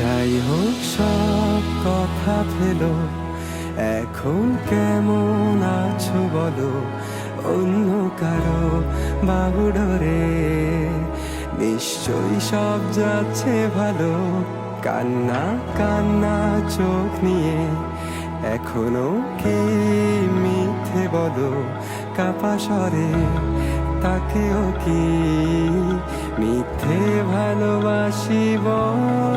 যাই হোক সব কথা ফেলো, এখন কেমন আছো বলো, অন্য কারো বাহুডোরে নিশ্চয়ই সব যাচ্ছে ভালো। কান্না কান্না চোখ নিয়ে এখনো কি মিথ্যে বলো, কাপা স্বরে তাকেও কি মিথ্যে ভালোবাসি বলো।